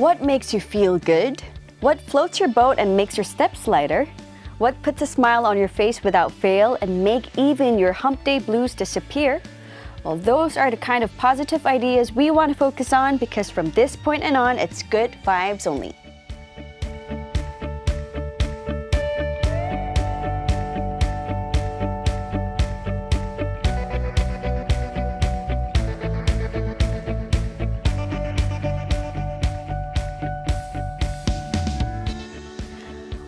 What makes you feel good? What floats your boat and makes your steps lighter? What puts a smile on your face without fail and make even your hump day blues disappear? Well, those are the kind of positive ideas we want to focus on because from this point and on, it's good vibes only.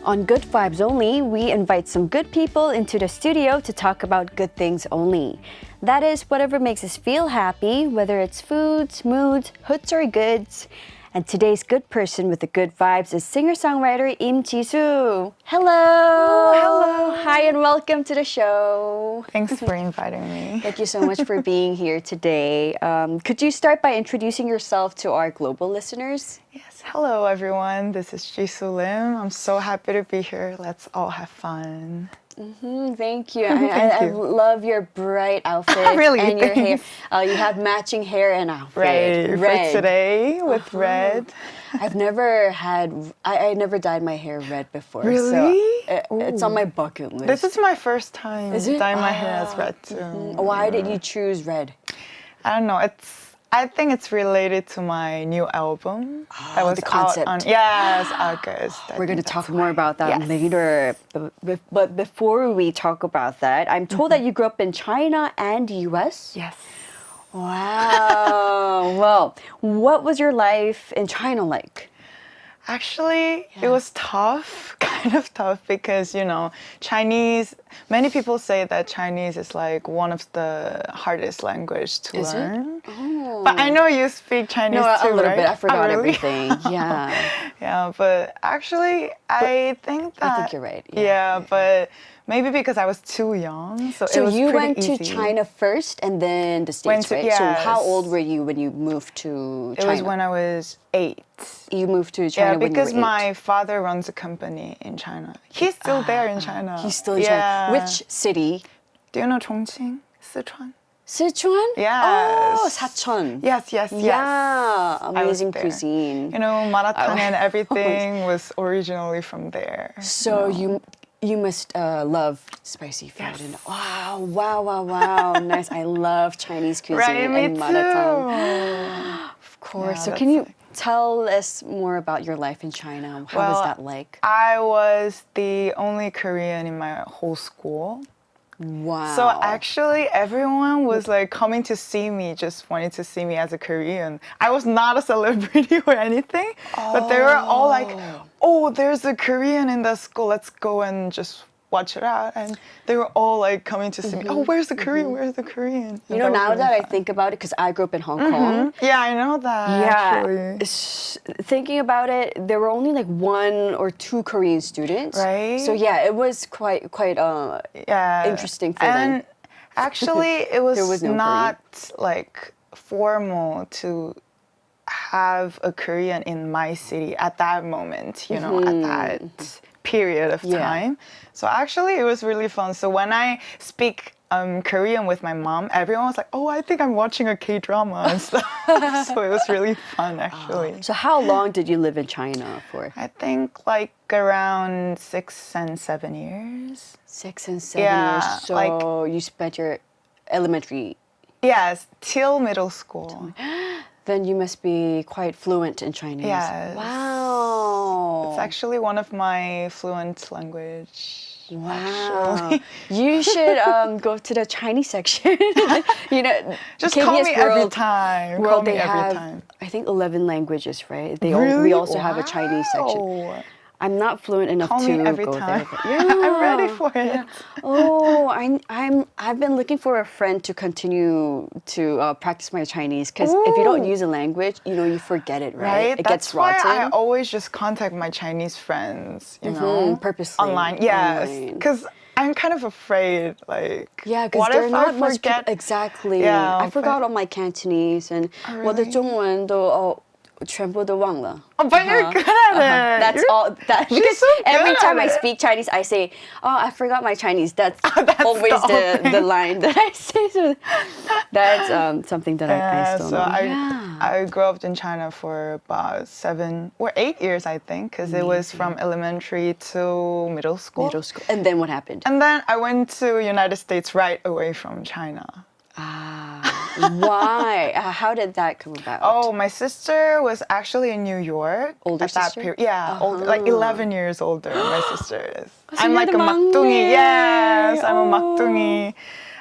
On Good Vibes Only, we invite some good people into the studio to talk about good things only. That is, whatever makes us feel happy, whether it's foods, moods, hoods, or goods. And today's good person with the good vibes is singer-songwriter Lim Jisoo. Hello! Oh, hello! Hi and welcome to the show. Thanks for inviting me. Thank you so much for being here today. Could you start by introducing yourself to our global listeners? Yes, hello everyone. This is Jisoo Lim. I'm so happy to be here. Let's all have fun. Thank you. I love your bright outfit. Really? And your hair. You have matching hair and outfit. Right, for today with red. I've never I never dyed my hair red before. Really? So it's on my bucket list. This is my first time dyeing my hair as red too. Why did you choose red? I don't know. I think it's related to my new album. That was the concept. out on August. We're going to talk more about that later. But before we talk about that, I'm told that you grew up in China and US? Yes. Wow. Well, what was your life in China like? Actually, it was tough, kind of tough, because, Chinese, many people say that Chinese is like one of the hardest language to learn. Oh. But I know you speak Chinese too, a little right? bit. I forgot really? everything. Yeah. Yeah, but actually, I think you're right. Yeah, but maybe because I was too young, so it was you pretty went easy. to China first and then the States, right? Yes. So how old were you when you moved to China? It was when I was 8. You moved to China when you were 8? Yeah, because my father runs a company in China. He's still there in China. He's still in China. Which city? Do you know Chongqing, Sichuan? Sichuan? Yes. Oh, Sacheon. Yes. Yeah, amazing cuisine. Marathon and everything was originally from there. So you must love spicy food. Yes. And wow. Nice. I love Chinese cuisine Right, me and too. marathon. Of course. Yeah, so can you tell us more about your life in China? How was that like? I was the only Korean in my whole school. Wow. So actually everyone was like coming to see me, just wanted to see me as a Korean. I was not a celebrity or anything, but they were all like, oh, there's a Korean in the school, let's go and just watch it out. And they were all like coming to see me, oh, where's the Korean, where's the Korean? You know, now that I think about it, because I grew up in Hong Kong. Yeah, I know that, actually. Thinking about it, there were only like 1 or 2 Korean students. Right. So yeah, it was quite interesting for them. And actually, it was, no not like formal to have a Korean in my city at that moment, at that period of time. So actually, it was really fun. So when I speak Korean with my mom, everyone was like, oh, I think I'm watching a K-drama and stuff. So it was really fun, actually. So how long did you live in China for? I think like around 6 and 7 years. 6 and 7 years. So you spent your elementary. Yes, till middle school. Then you must be quite fluent in Chinese. Yes. Wow. It's actually one of my fluent language. Wow. Actually. You should go to the Chinese section. Just KBS call me World, every time. World, Call me they every have, time. I think 11 languages, right? Really? We also have a Chinese section. Wow. I'm not fluent enough Call to me every go time. there. I'm ready for it. Yeah. Oh, I've been looking for a friend to continue to practice my Chinese because if you don't use a language, you forget it, right? It That's gets rotten. why I always just contact my Chinese friends, purposely online. Yes, because I'm kind of afraid, like, yeah, because what there are if not I much forget? Exactly. Yeah, I forgot all my Cantonese and 我的中文都全部都忘了. Oh, but you're good at it. That's all. Because so every good time at I it. speak Chinese, I say, "Oh, I forgot my Chinese." That's, That's always the the line that I say. So that's something that I still so know. I grew up in China for about 7 or 8 years, I think, because it was from elementary to middle school. Middle school. And then what happened? And then I went to United States right away from China. Why? How did that come about? Oh, my sister was actually in New York. Older at that sister? period. Yeah, older, like 11 years older, my sister is. So I'm you're like the a 막둥이. 막내. Yes, I'm a Oh. 막둥이.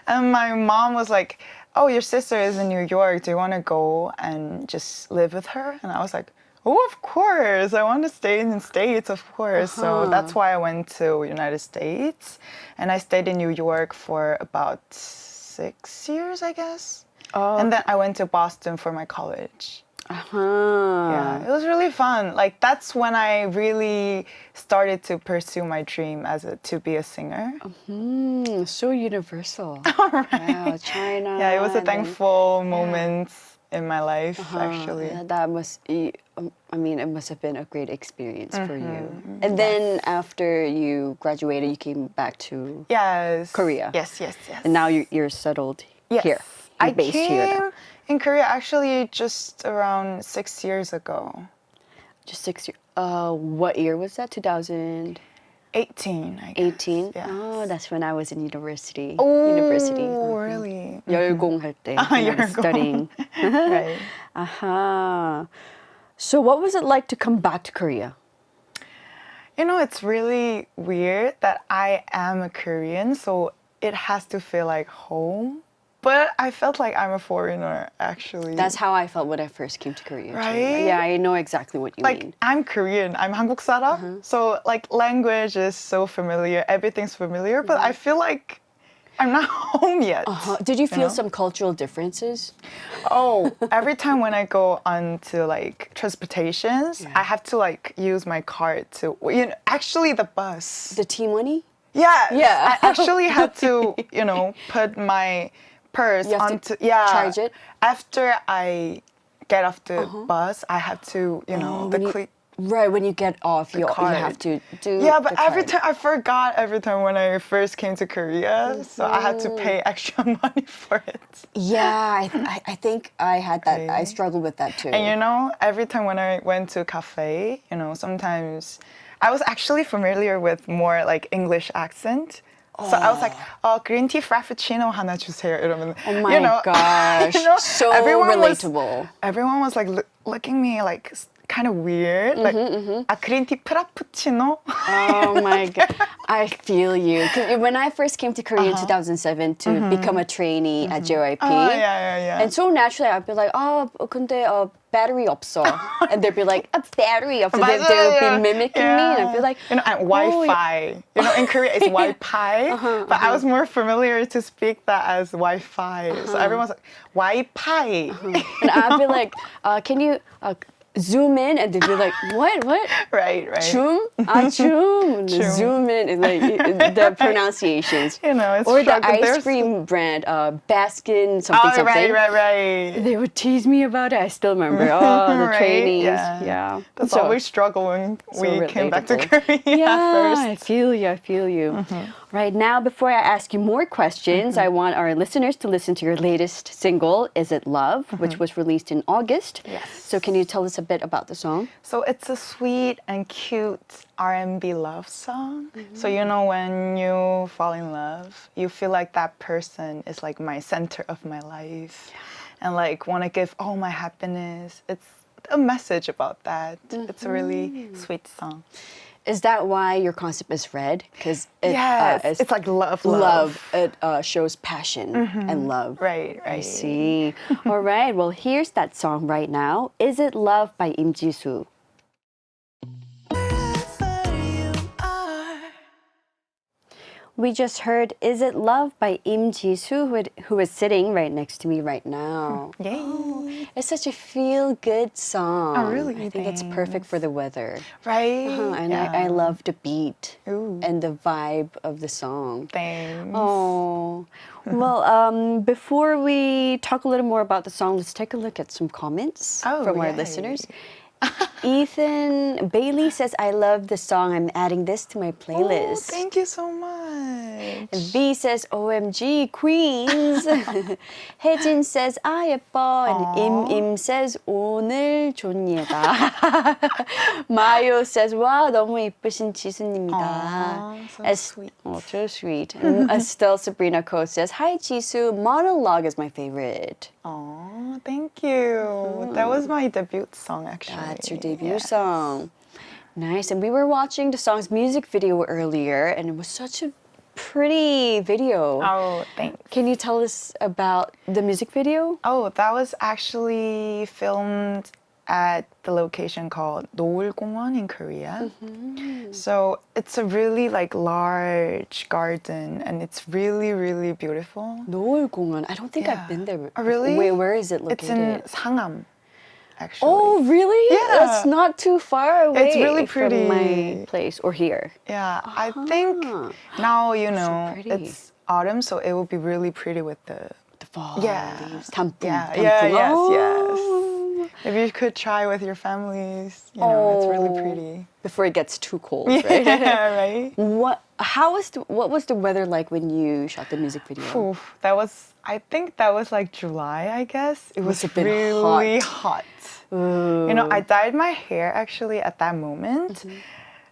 And my mom was like, oh, your sister is in New York. Do you want to go and just live with her? And I was like, oh, of course. I want to stay in the States, of course. So that's why I went to United States. And I stayed in New York for about 6 years, I guess. Oh. And then I went to Boston for my college. Uh-huh. Yeah, it was really fun. Like that's when I really started to pursue my dream to be a singer. So universal. Right. Wow, China. Yeah, it was a and then- thankful moment in my life, actually. Yeah, that must, I mean, it must have been a great experience for you. And then after you graduated, you came back to Yes. Korea. Yes. And now you're settled Yes. here. You're I based came here now. in Korea actually just around 6 years ago. Just 6 years. What year was that? 2018? 18, I guess. Yes. Oh, that's when I was in university. Oh, University. really? 열공할 때. when I was 열공. studying. Right. So what was it like to come back to Korea? You know, it's really weird that I am a Korean, so it has to feel like home. But I felt like I'm a foreigner, actually. That's how I felt when I first came to Korea. too. Right? Yeah, I know exactly what you like mean. I'm Korean, I'm 한국 사람. So like language is so familiar, everything's familiar, but I feel like I'm not home yet. Did you feel know? some cultural differences? Oh, every time when I go onto like transportations, I have to like use my card to, actually the bus. The tea money? Yeah. Yeah. I actually had to, put my purse You have to onto, charge it? After I get off the bus, I have to, Right, when you get off, you card. have to do Yeah, but the every card. time I forgot every time when I first came to Korea, so I had to pay extra money for it. Yeah, I think I had that. I struggled with that too. And every time when I went to a cafe, sometimes I was actually familiar with more like English accent. So I was like, green tea frappuccino 하나 주세요. 이러면, Oh my gosh, so relatable. Everyone was like looking me like kind of weird. Like, green tea frappuccino? Oh my god, I feel you. 'Cause when I first came to Korea in 2007 to become a trainee at JYP, yeah. and so naturally I'd be like, 근데 battery 없어, and they'd be like, battery 없어. They would be mimicking me, and I'd be like, and Wi-Fi. In Korea it's Wi-Fi, but I was more familiar to speak that as Wi-Fi. So everyone's like, Wi-Fi. and I'd be like, can you zoom in? And they'd be like, what? Right. Zoom? Zoom. Zoom in. Like the pronunciations. It's or the struggle. ice cream brand, Baskin something. Right. They would tease me about it. I still remember. The Right? trainees. Yeah. That's always struggle when so we came back to relatable. Korea Yeah, first. I feel you. Right now, before I ask you more questions, I want our listeners to listen to your latest single, Is It Love, which was released in August. Yes. So can you tell us a bit about the song? So it's a sweet and cute R&B love song. So when you fall in love, you feel like that person is like my center of my life, and like want to give all my happiness. It's a message about that. It's a really sweet song. Is that why your concept is red? Because it's like love. It shows passion and love. Right. I see. All right. Well, here's that song right now. Is It Love by Im Jisoo. We just heard Is It Love by Im Jisoo, who is sitting right next to me right now. Yay. It's such a feel-good song. Oh, really? I think it's perfect for the weather. Right. And I love the beat Ooh. and the vibe of the song. Thanks. Oh, well, before we talk a little more about the song, let's take a look at some comments from our yay. listeners. Ethan Bailey says, I love the song. I'm adding this to my playlist. Oh, thank you so much. V says, OMG, Queens. 혜진 says, 아, 예뻐. And Im says, 오늘 좋은 예다. Mayo says, 와, 너무 예쁘신 지수님이다. So sweet. Oh, so sweet. And Estelle Sabrina Co says, hi, Jisoo. Monologue is my favorite. Oh, thank you. That was my debut song, actually. That's your debut song. Nice. And we were watching the song's music video earlier, and it was such a pretty video. Oh, thanks. Can you tell us about the music video? Oh, that was actually filmed at the location called 노을공원 in Korea. So it's a really like large garden, and it's really, really beautiful. 노을공원. I don't think I've been there. Oh, really? Where is it located? It's in Sangam, actually. Oh, really? Yeah. That's not too far away It's really pretty. from my place or here. Yeah, I think now, you know, pretty. it's autumn, so it will be really pretty with the fall Yeah. leaves. 단풍. Yeah, 단풍. yeah, yes, Oh. yes. Maybe you could try with your families. You know, it's really pretty. Before it gets too cold, right? Yeah, right? What was the weather like when you shot the music video? Oof, I think that was like July, I guess. It was Must have been really hot. You know, I dyed my hair actually at that moment.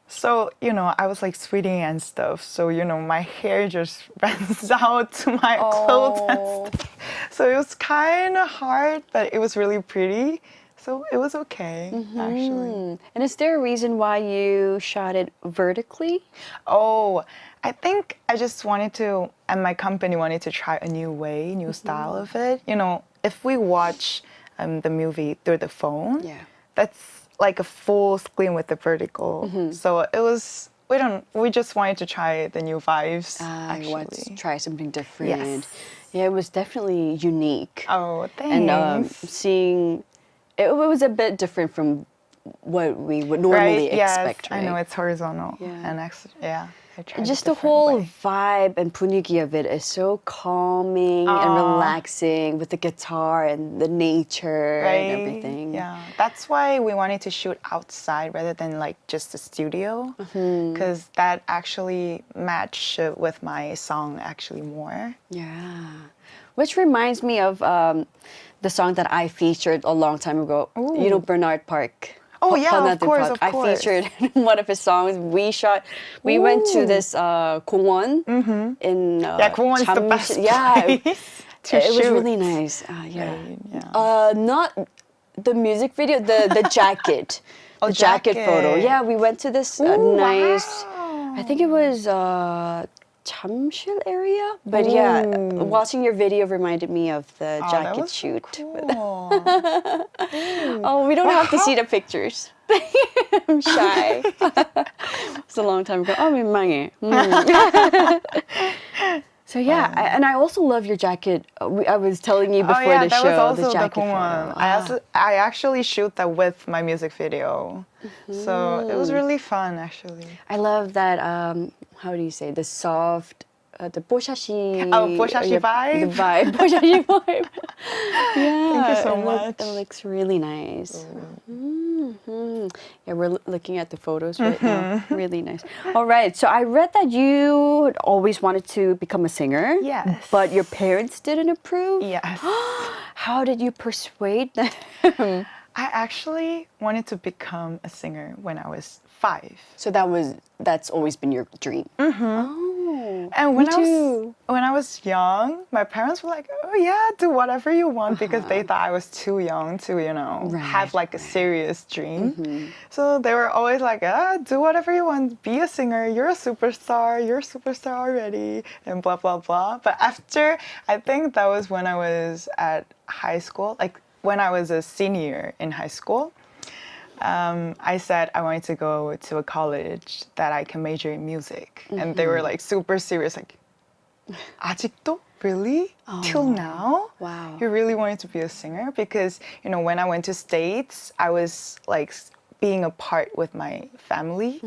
So, you know, I was like sweating and stuff. So, you know, my hair just runs out to my clothes and stuff. So it was kind of hard, but it was really pretty. So it was okay, actually. And is there a reason why you shot it vertically? Oh, I think I just wanted to, and my company wanted to try a new way, new style of it. You know, if we watch the movie through the phone, that's like a full screen with the vertical. So it was, we just wanted to try the new vibes, actually. You want to try something different. Yes. Yeah, it was definitely unique. Oh, thanks. And seeing, it was a bit different from what we would normally expect, right? I know it's horizontal. Yeah. And I tried Just a the different whole way. vibe and 분위기 of it is so calming and relaxing with the guitar and the nature and everything. Yeah, that's why we wanted to shoot outside rather than like just the studio, because that actually matched with my song actually more. Yeah. Which reminds me of the song that I featured a long time ago. You know, Bernard Park. Oh yeah, of course, I featured one of his songs. We went to this 공원 in 공원's the best place to it was shoot. really nice. Yeah. Yeah. Not the music video, the jacket. The jacket photo. Yeah, we went to this nice, I think it was 잠실 area. But yeah, watching your video reminded me of the jacket shoot. Cool. Oh, we don't have to see the pictures. I'm shy. It's a long time ago. Oh, 민망해. So yeah, and I also love your jacket. I was telling you before the show, that was also the jacket 공원. photo. I actually shoot that with my music video. So it was really fun, actually. I love that, how do you say, the soft, the 뽀샤시. Oh, 뽀샤시 vibe? The vibe, 뽀샤시 vibe. Yeah. Thank you so much. It looks really nice. Yeah, we're looking at the photos right now. Really nice. All right, so I read that you had always wanted to become a singer. Yes. But your parents didn't approve? Yes. How did you persuade them? I actually wanted to become a singer when I was 5. So that's always been your dream? Oh. And when too. when I was young, my parents were like, "Oh yeah, do whatever you want," because they thought I was too young to, you know, have like a serious dream. So they were always like, "Do whatever you want. Be a singer. You're a superstar. You're a superstar already," and blah blah blah. But after, I think that was when I was at high school, like when I was a senior in high school. I said I wanted to go to a college that I can major in music. And they were like super serious, like, 아직도? Really? Till now? Wow. You really wanted to be a singer? Because, you know, when I went to States, I was like being apart with my family.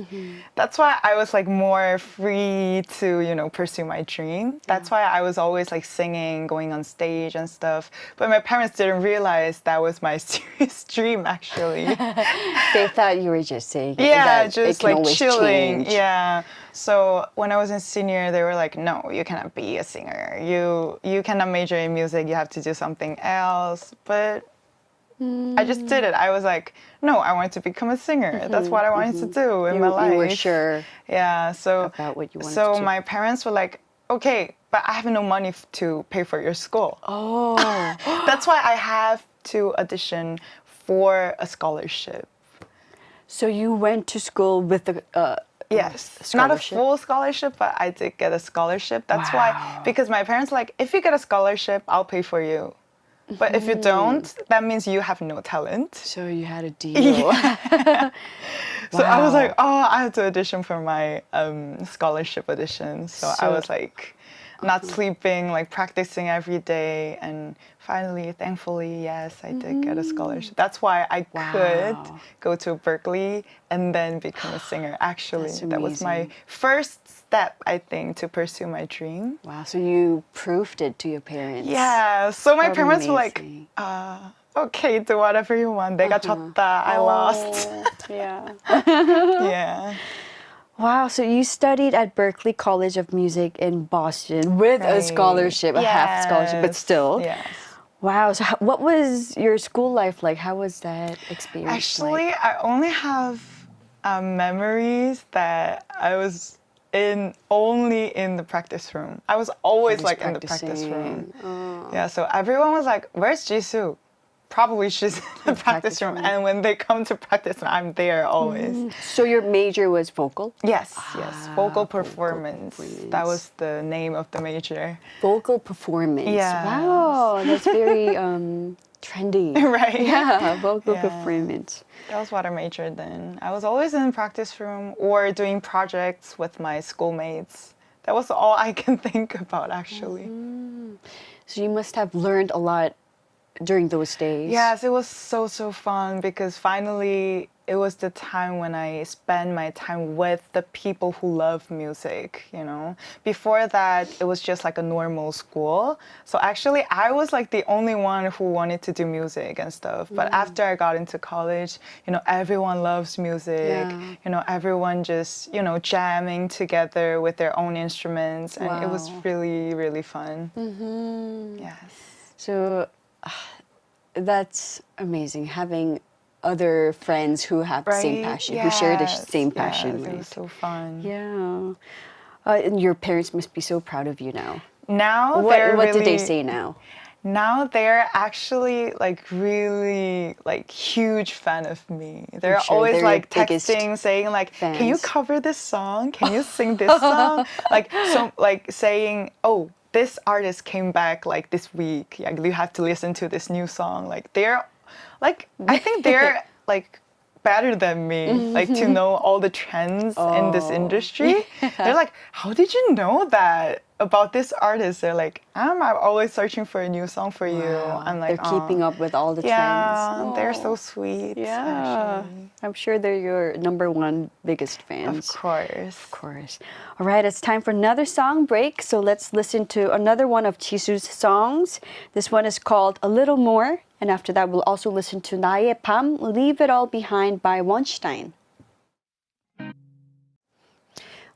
That's why I was like more free to, you know, pursue my dream. That's why I was always like singing, going on stage and stuff. But my parents didn't realize that was my serious dream, actually. They thought you were just saying Yeah, that just it can like always chilling. change. Yeah. So when I was in senior, they were like, no, you cannot be a singer. You cannot major in music. You have to do something else. But I just did it. I was like, no, I wanted to become a singer. That's what I wanted to do in my life. You were sure Yeah. So about what you wanted so to do. my parents were like, okay, but I have no money to pay for your school. Oh. That's why I have to audition for a scholarship. So you went to school with the Yes, scholarship? not a full scholarship, but I did get a scholarship. That's why, because my parents were like, if you get a scholarship, I'll pay for you. But if you don't, that means you have no talent. So you had a deal. So I was like, oh, I have to audition for my scholarship audition. So I was like, not sleeping, like practicing every day. And finally, thankfully, yes, I did get a scholarship. That's why I could go to Berkeley and then become a singer. Actually, that was my first step, I think, to pursue my dream. Wow, so you proved it to your parents. Yeah, so my That's parents were like, amazing. okay, do whatever you want. 내가 졌다, I lost. Yeah. Yeah. Wow, so you studied at Berklee College of Music in Boston with a scholarship, a half scholarship, but still. Yes. Wow, so what was your school life like? How was that experience Actually, like? I only have memories that I was only in the practice room. I was always like in the practice room. Yeah, so everyone was like, where's Jisoo? Probably she's in the practice room. And when they come to practice, I'm there always. So your major was vocal? Yes, vocal performance. That was the name of the major. Vocal performance. Yeah. Wow, that's very trendy. Right? Yeah, vocal performance. That was what I majored in. I was always in the practice room or doing projects with my schoolmates. That was all I can think about, actually. So you must have learned a lot during those days. Yes, it was so fun because finally it was the time when I spent my time with the people who love music, you know. Before that, it was just like a normal school. So actually, I was like the only one who wanted to do music and stuff. But after I got into college, you know, everyone loves music. You know, everyone just, you know, jamming together with their own instruments. And it was really, really fun. Yes. So that's amazing, having other friends who have the same passion, who share the same passion. Yes, it was so fun. Yeah. And your parents must be so proud of you now. Now What do they say now? Now they're actually like really like huge fan of me. They're sure always they're like your biggest texting, saying like, "Can you fans. cover this song? Can you sing this song?" Like so, like saying, "Oh, this artist came back like this week. Yeah, you have to listen to this new song." Like they're, like I think they're like better than me, like to know all the trends in this industry. They're like, "How did you know that about this artist?" They're like, I'm always searching for a new song for you." I'm like, They're keeping up with all the yeah, trends. they're so sweet. Yeah. Actually. I'm sure they're your number one biggest fans. Of course. Of course. All right, it's time for another song break. So let's listen to another one of Jisoo's songs. This one is called A Little More. And after that, we'll also listen to 나의 밤, Leave It All Behind by Wonstein.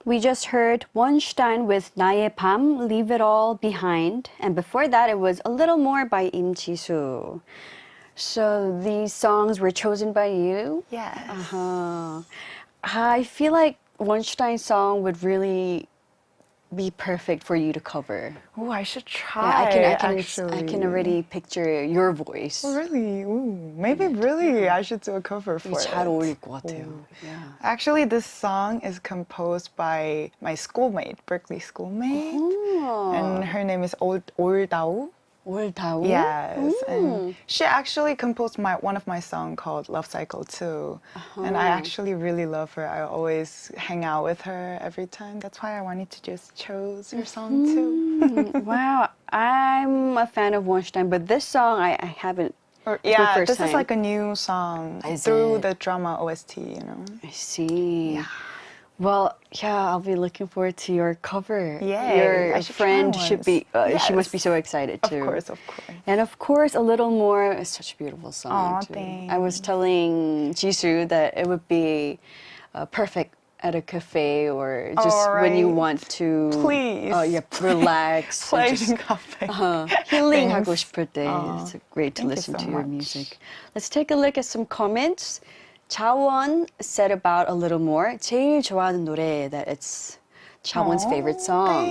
We just heard Wonstein with 나의 밤, Leave It All Behind. And before that, it was A Little More by Imjisu. So these songs were chosen by you? Yes. I feel like Wonstein's song would really be perfect for you to cover. Oh, I should try. I can already picture your voice. Oh, really? Ooh, maybe really I should do a cover for it. 잘 어울릴 것 같아요. Yeah. Actually, this song is composed by my schoolmate, Berkeley schoolmate. And her name is 올다우. 올다우? Yes, and she actually composed one of my songs called Love Cycle too. And I actually really love her. I always hang out with her every time. That's why I wanted to just choose her song too. Wow, I'm a fan of Wonstein, but this song I haven't Or, It's my first this time. is like a new song Is through it? the drama OST, you know. I see. Yeah. Well, yeah, I'll be looking forward to your cover. Yay, Your I should try friend should be, once. she must be Yes. so excited too. Of course, of course. And of course, A Little More is such a beautiful song Aw, too. I was telling Jisoo that it would be perfect at a cafe or just when you Alright. want to Please. relax. Play and just, in cafe. healing 하고 Thanks. 싶을 때. It's great to Thank you listen so to your much. music. Let's take a look at some comments. Jawon said about A Little More, 제일 좋아하는 노래, that it's Jawon's favorite song.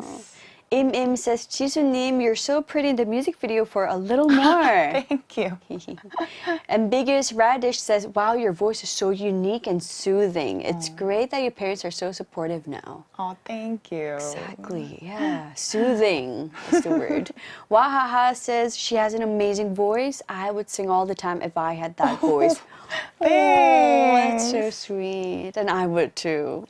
Thanks. Im says, 지수님, you're so pretty in the music video for A Little More. Thank you. Ambiguous Radish says, wow, your voice is so unique and soothing. It's great that your parents are so supportive now. Oh, thank you. Exactly, yeah. Soothing is the word. Wahaha says, she has an amazing voice. I would sing all the time if I had that voice. Oh, that's so sweet. And I would too.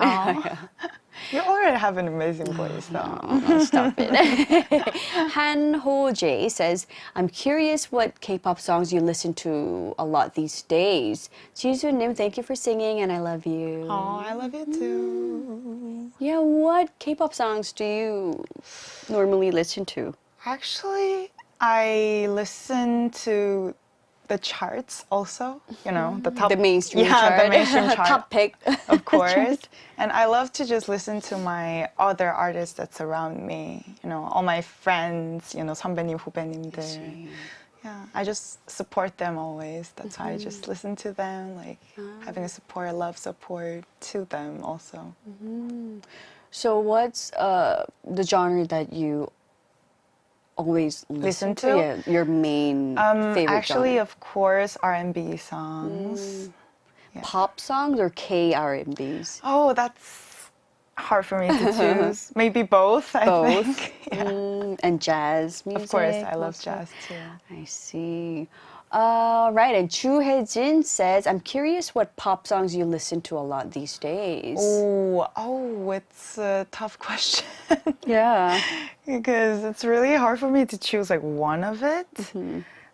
You already have an amazing voice, though. Oh, stop it. Han Ho Jae says, I'm curious what K-pop songs you listen to a lot these days. Jisoo-nim, thank you for singing and I love you. Oh, I love you too. Yeah, what K-pop songs do you normally listen to? Actually, I listen to the charts also, you know, the top. The mainstream chart. the mainstream chart. Top pick. Of course. And I love to just listen to my other artists that's around me, you know, all my friends, you know, 선배님, 후배님들. Yeah, I just support them always. That's why I just listen to them, like having a support, love support to them also. So what's the genre that you always listen to? Yeah, your main favorite Actually, genre. of course, R&B songs. Pop songs or K-R&Bs? Oh, that's hard for me to choose. Maybe both, I Both. think. Yeah. And jazz music? Of course, I love also? jazz too. I see. Right, and Chu Hye-jin says, I'm curious what pop songs you listen to a lot these days. Oh, it's a tough question. Yeah. Because it's really hard for me to choose like one of it.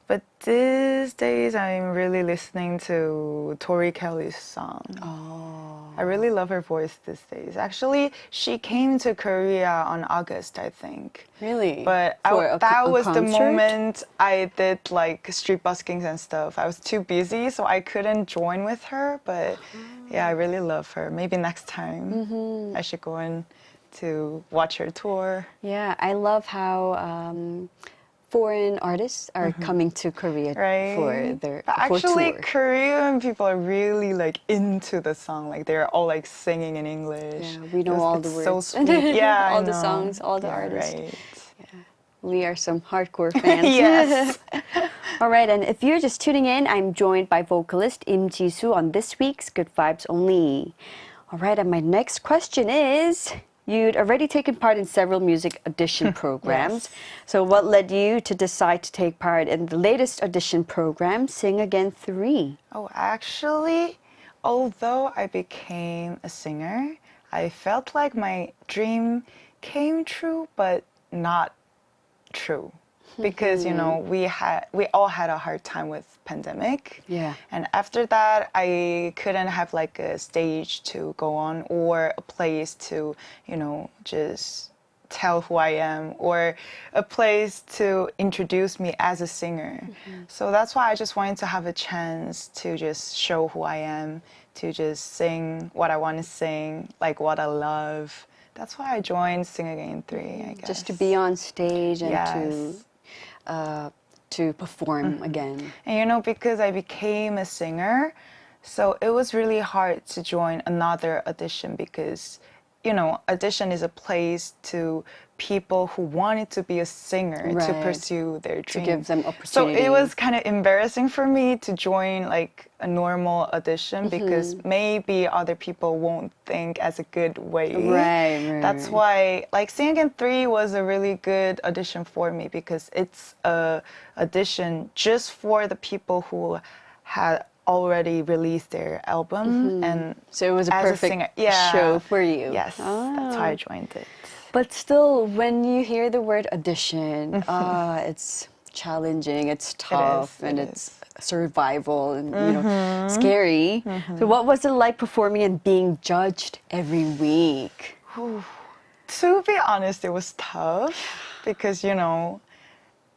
But these days, I'm really listening to Tori Kelly's song. I really love her voice these days. Actually, she came to Korea on August, I think. Really? But that was the moment I did like street buskings and stuff. I was too busy, so I couldn't join with her. But yeah, I really love her. Maybe next time I should go in to watch her tour. Yeah, I love how foreign artists are coming to Korea for their But for actually, tour. Korean people are really like into the song. Like they're all like singing in English. Yeah, we know all the it's words. so sweet. Yeah, all I the know. songs, all the Yeah, artists. Right. We are some hardcore fans. Yes. All right, and if you're just tuning in, I'm joined by vocalist Im Jisoo on this week's Good Vibes Only. All right, and my next question is, you'd already taken part in several music audition programs. So what led you to decide to take part in the latest audition program, Sing Again 3? Oh, actually, although I became a singer, I felt like my dream came true, but not true. Because, you know, we all had a hard time with pandemic. Yeah. And after that, I couldn't have like a stage to go on or a place to, you know, just tell who I am or a place to introduce me as a singer. So that's why I just wanted to have a chance to just show who I am, to just sing what I want to sing, like what I love. That's why I joined Sing Again 3, I guess. Just to be on stage and Yes. to perform again. And you know, because I became a singer, so it was really hard to join another audition because, you know, audition is a place to people who wanted to be a singer to Right. pursue their To dream. give them So opportunity. it was kind of embarrassing for me to join like a normal audition because maybe other people won't think as a good way. Right. That's why like Sing Again 3 was a really good audition for me because it's a audition just for the people who had already released their album and So it was a as perfect singer, yeah. show for you. Yes, that's why I joined it. But still, when you hear the word audition, it's challenging, it's tough, and it it's survival and you know scary. So what was it like performing and being judged every week? To be honest, it was tough because, you know,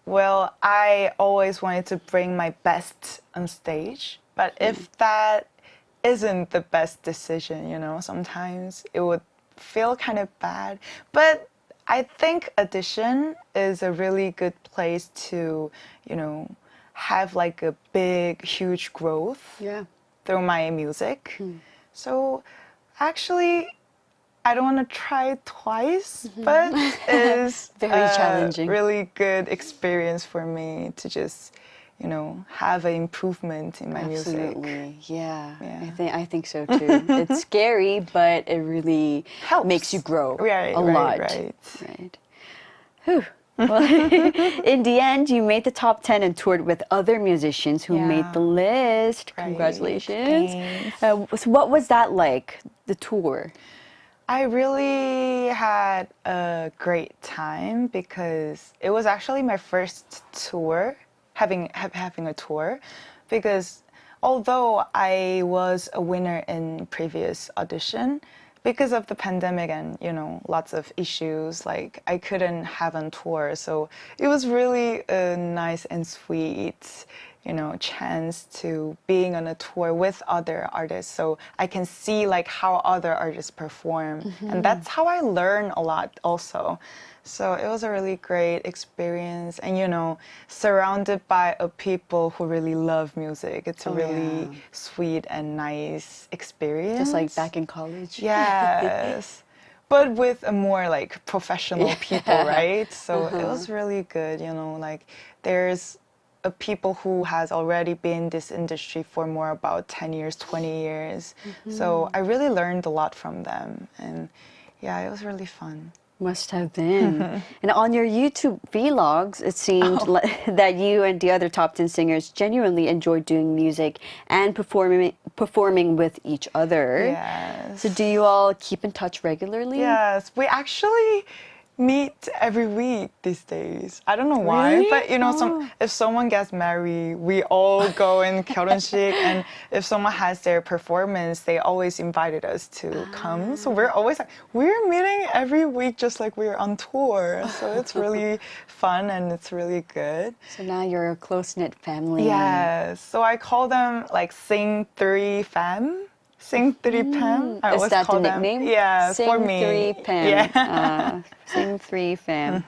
well, I always wanted to bring my best on stage. But if that isn't the best decision, you know, sometimes it would feel kind of bad. But I think audition is a really good place to, you know, have like a big, huge growth through my music. So actually, I don't want to try it twice, but it's very challenging. Really good experience for me to just, you know, have an improvement in my music. Absolutely, yeah. I think so too. It's scary, but it really helps. Makes you grow a lot. Right. Whew. Well, in the end, you made the top 10 and toured with other musicians who made the list. Right. Congratulations. So what was that like, the tour? I really had a great time because it was actually my first tour, having a tour, because although I was a winner in previous audition, because of the pandemic and, you know, lots of issues, like I couldn't have on tour. So it was really a nice and sweet, you know, chance to being on a tour with other artists. So I can see like how other artists perform. And that's how I learn a lot also. So it was a really great experience. And, you know, surrounded by people who really love music. It's a really sweet and nice experience. Just like back in college. Yes. But with a more like professional people, right? So it was really good, you know, like there's people who has already been in this industry for more about 10 years, 20 years. So I really learned a lot from them. And yeah, it was really fun. Must have been. And on your YouTube vlogs, it seemed that you and the other top 10 singers genuinely enjoyed doing music and performing with each other. Yes. So do you all keep in touch regularly? Yes, we actually meet every week these days. I don't know why, Really? but you know, if someone gets married, we all go in 결혼식, and if someone has their performance, they always invited us to come. So we're always like, we're meeting every week just like we're on tour. So it's really fun and it's really good. So now you're a close-knit family. Yes. So I call them like Sing 3 Fam. Sing 3 Pam. I Is that the nickname? Them. Yeah, Sing for me. 3 Pam. Yeah. Sing 3 Fam.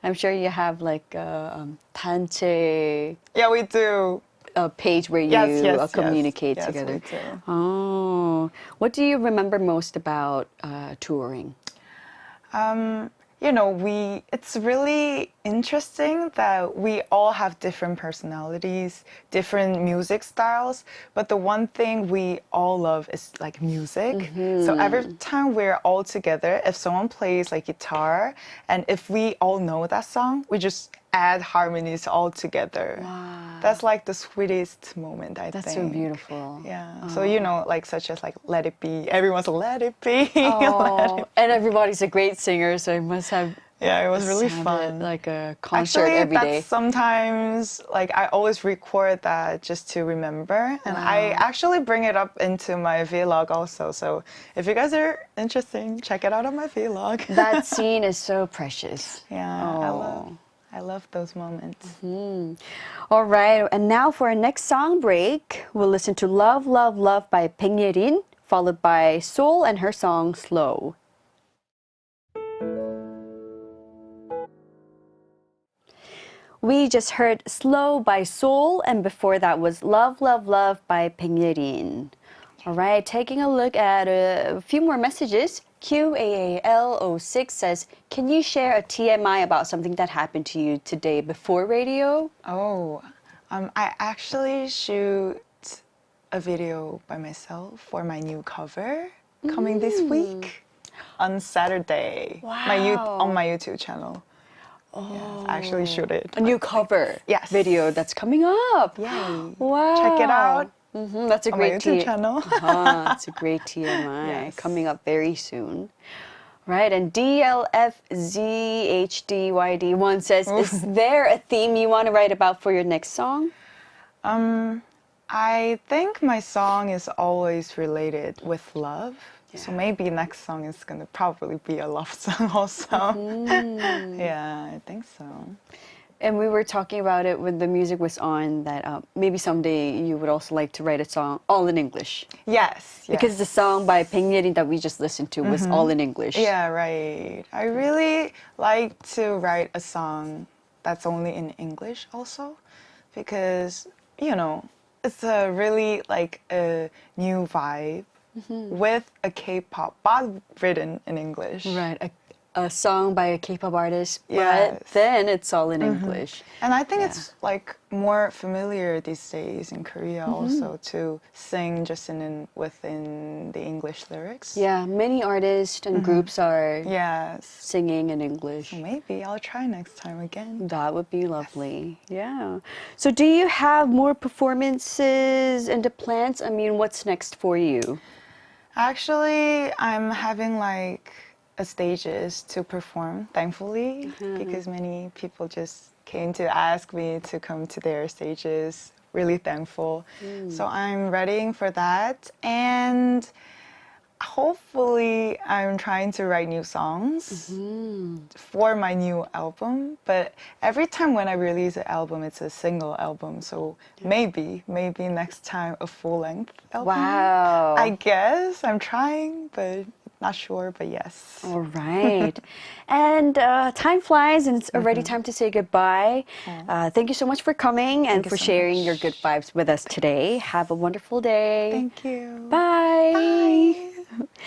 I'm sure you have like a 단체 Yeah, we do. a page where you communicate together. Yes, we do. Oh, what do you remember most about touring? You know, it's really interesting that we all have different personalities, different music styles, but the one thing we all love is like music. So every time we're all together, if someone plays like guitar, and if we all know that song, we just add harmonies all together. Wow. That's like the sweetest moment, I think. That's so beautiful. Yeah. So, you know, like such as like Let It Be. Everyone's Let It Be. Oh, and everybody's a great singer, so it must have Yeah, it was really fun. Like a concert Actually, every day. that's sometimes, like, I always record that just to remember. And I actually bring it up into my vlog also. So if you guys are interested, check it out on my vlog. That scene is so precious. Yeah, I love those moments. All right, and now for our next song break, we'll listen to Love, Love, Love by 백예린, followed by Soul and her song Slow. We just heard Slow by Soul, and before that was Love, Love, Love by 백예린. All right, taking a look at a few more messages. QAAL06 says, can you share a TMI about something that happened to you today before radio? Oh, I actually shoot a video by myself for my new cover coming this week on Saturday. Wow. On my YouTube channel. Oh. Yes, I actually shoot it. A new cover video that's coming up. Yay. Wow. Check it out. That's a on my great YouTube channel. That's a great TMI Yes. coming up very soon. Right, and DLFZHDYD1 says, is there a theme you want to write about for your next song? I think my song is always related with love. So maybe next song is going to probably be a love song also. Yeah, I think so. And we were talking about it when the music was on that maybe someday you would also like to write a song all in English. Yes. Because the song by Baek Yerin that we just listened to was all in English. Yeah, right. I really like to write a song that's only in English also because, you know, it's a really like a new vibe with a K-pop, but written in English. Right, a song by a K-pop artist, but Yes. then it's all in English. And I think it's like more familiar these days in Korea also to sing just within the English lyrics. Yeah, many artists and groups are Yes. singing in English. Maybe I'll try next time again. That would be lovely. Yeah. So do you have more performances and the plans? I mean, what's next for you? Actually, I'm having like a stages to perform, thankfully, because many people just came to ask me to come to their stages. Really thankful. So I'm readying for that. And hopefully I'm trying to write new songs for my new album. But every time when I release an album, it's a single album. So maybe next time a full-length album. Wow. I guess I'm trying, but not sure, but yes. All right. And time flies and it's already time to say goodbye. Thank you so much for coming and you for so sharing much. your good vibes with us today. Have a wonderful day. Thank you. Bye. Bye.